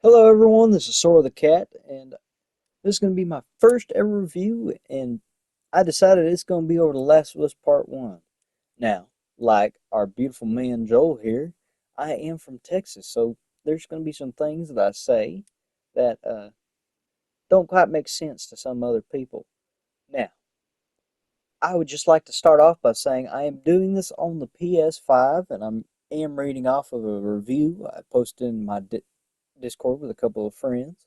Hello everyone, this is Sora the Cat, and this is going to be my first ever review, and I decided it's going to be over The Last of Us Part 1. Now, like our beautiful man Joel here, I am from Texas, so there's going to be some things that I say that don't quite make sense to some other people. Now, I would just like to start off by saying I am doing this on the PS5, and am reading off of a review I posted in my Discord with a couple of friends.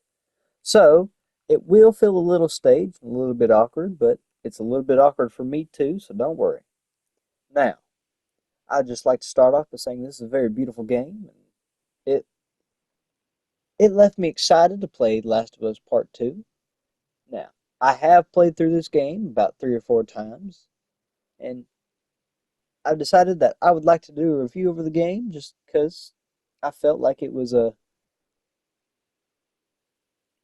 So it will feel a little staged, a little bit awkward, but it's a little bit awkward for me too, so don't worry. Now, I'd just like to start off by saying this is a very beautiful game. It it left me excited to play Last of Us Part 2. Now, I have played through this game about 3 or 4 times, and I've decided that I would like to do a review over the game just because I felt like it was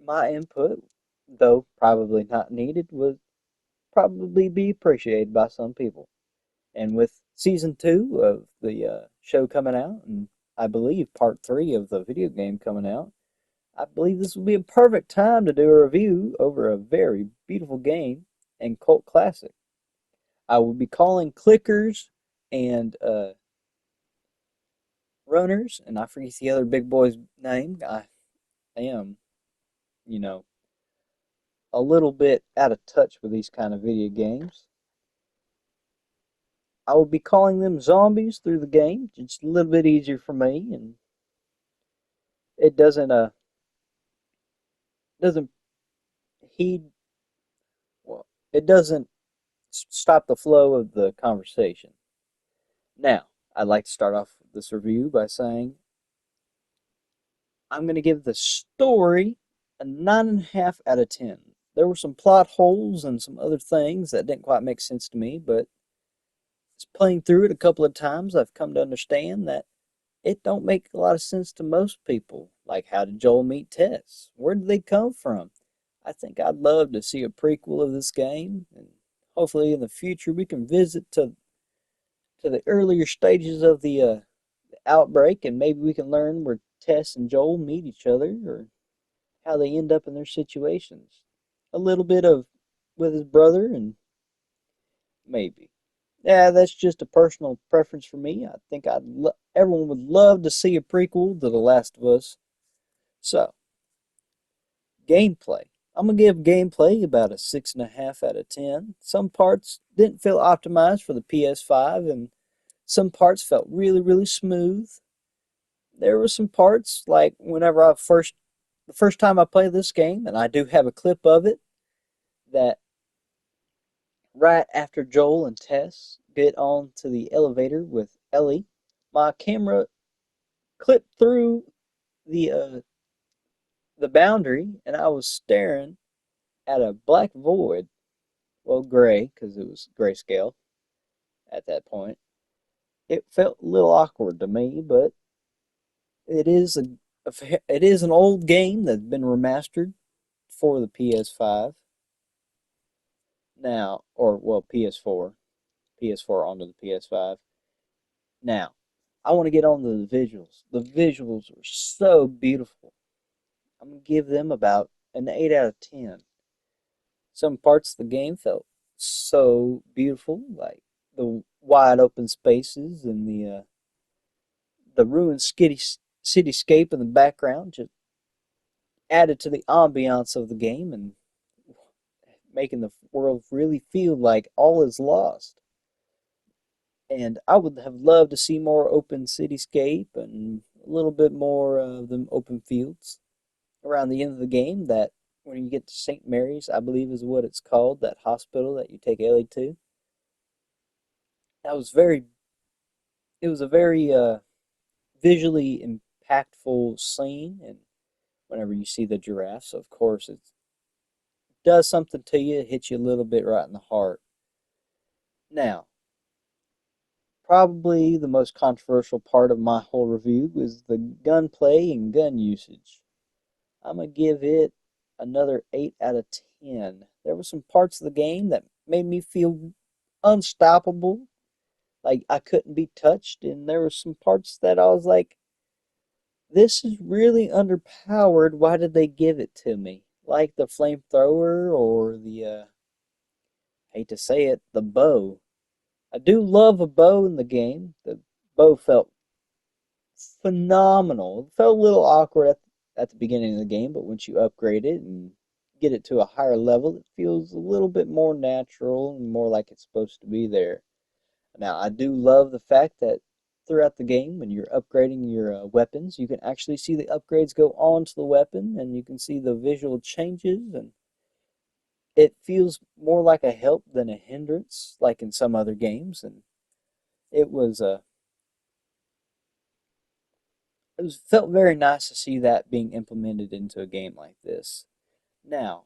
my input, though probably not needed, would probably be appreciated by some people. And with season 2 of the show coming out, and I believe part 3 of the video game coming out, I believe this will be a perfect time to do a review over a very beautiful game and cult classic. I will be calling clickers and runners, and I forget the other big boy's name. I am, you know, a little bit out of touch with these kind of video games. I will be calling them zombies through the game. It's a little bit easier for me, and it doesn't heed well, it doesn't stop the flow of the conversation. Now, I'd like to start off this review by saying I'm going to give the story a 9.5 out of 10. There were some plot holes and some other things that didn't quite make sense to me, but just playing through it a couple of times, I've come to understand that it don't make a lot of sense to most people. Like, how did Joel meet Tess? Where did they come from? I think I'd love to see a prequel of this game, and hopefully in the future we can visit to the earlier stages of the outbreak, and maybe we can learn where Tess and Joel meet each other, or how they end up in their situations. A little bit of with his brother, and maybe. Yeah, that's just a personal preference for me. I think everyone would love to see a prequel to The Last of Us. So, gameplay. I'm gonna give gameplay about a 6.5 out of 10. Some parts didn't feel optimized for the PS5, and some parts felt really, really smooth. There were some parts like whenever the first time I played this game, and I do have a clip of it, that right after Joel and Tess get on to the elevator with Ellie, my camera clipped through the uh, the boundary, and I was staring at a black void. Well, gray, because it was grayscale at that point. It felt a little awkward to me, but it is it is an old game that's been remastered for the PS5 now, or well, PS4 onto the PS5. Now, I want to get on to the visuals. The visuals are so beautiful. I'm gonna give them about an 8 out of 10. Some parts of the game felt so beautiful, like the wide open spaces and the ruined cityscape in the background just added to the ambiance of the game and making the world really feel like all is lost. And I would have loved to see more open cityscape and a little bit more of them open fields around the end of the game. That when you get to St. Mary's, I believe is what it's called, that hospital that you take Ellie to. That was very. It was a very visually impactful scene, and whenever you see the giraffes, of course, it does something to you. It hits you a little bit right in the heart. Now, probably the most controversial part of my whole review is the gunplay and gun usage. I'm going to give it another 8 out of 10. There were some parts of the game that made me feel unstoppable, like I couldn't be touched, and there were some parts that I was like, this is really underpowered. Why did they give it to me? Like the flamethrower or the, hate to say it, the bow. I do love a bow in the game. The bow felt phenomenal. It felt a little awkward at the beginning of the game, but once you upgrade it and get it to a higher level, it feels a little bit more natural and more like it's supposed to be there. Now, I do love the fact that throughout the game, when you're upgrading your weapons, you can actually see the upgrades go onto the weapon, and you can see the visual changes, and it feels more like a help than a hindrance, like in some other games. And it was it was felt very nice to see that being implemented into a game like this. Now,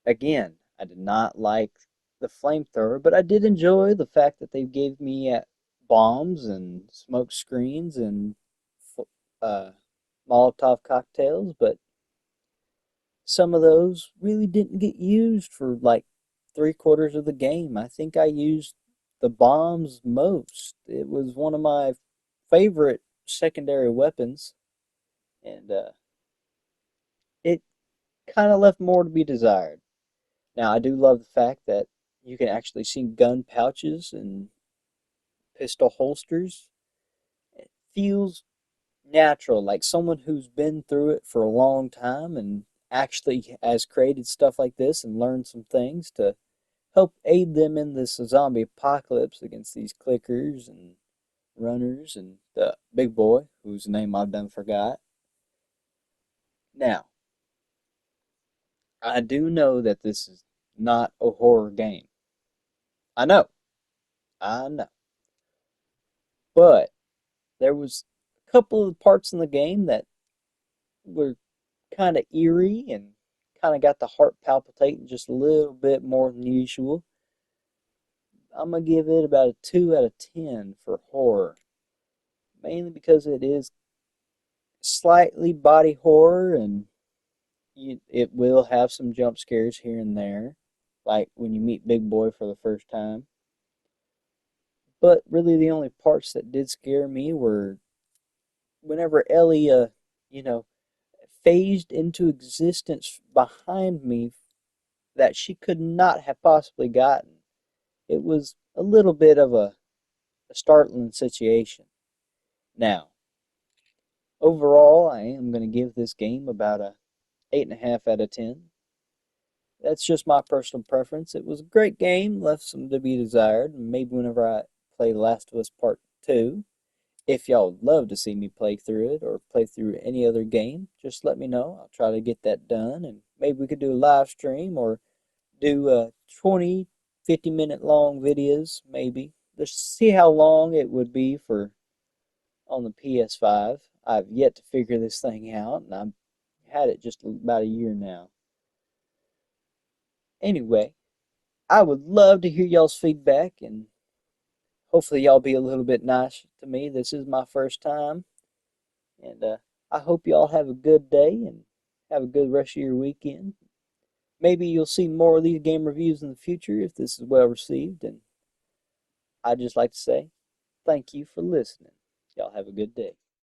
again, I did not like the flamethrower, but I did enjoy the fact that they gave me bombs and smoke screens and uh, Molotov cocktails, but some of those really didn't get used for like 3/4 of the game. I think I used the bombs most. It was one of my favorite secondary weapons, and it kind of left more to be desired. Now, I do love the fact that you can actually see gun pouches and pistol holsters. It feels natural, like someone who's been through it for a long time and actually has created stuff like this and learned some things to help aid them in this zombie apocalypse against these clickers and runners and the big boy, whose name I've done forgot. Now, I do know that this is not a horror game. I know, I know. But there was a couple of parts in the game that were kind of eerie and kind of got the heart palpitating just a little bit more than usual. I'm gonna give it about a 2 out of 10 for horror, mainly because it is slightly body horror and it will have some jump scares here and there, like when you meet Big Boy for the first time. But really, the only parts that did scare me were whenever Ellie, you know, phased into existence behind me that she could not have possibly gotten. It was a little bit of a startling situation. Now, overall, I am going to give this game about a 8.5 out of 10. That's just my personal preference. It was a great game, left some to be desired. Maybe whenever I play Last of Us Part 2, if y'all would love to see me play through it or play through any other game, just let me know. I'll try to get that done, and maybe we could do a live stream or do 20, 50-minute long videos, maybe. Just see how long it would be for on the PS5. I've yet to figure this thing out, and I've had it just about a year now. Anyway, I would love to hear y'all's feedback, and hopefully y'all be a little bit nice to me. This is my first time, and I hope y'all have a good day and have a good rest of your weekend. Maybe you'll see more of these game reviews in the future if this is well received, and I'd just like to say thank you for listening. Y'all have a good day.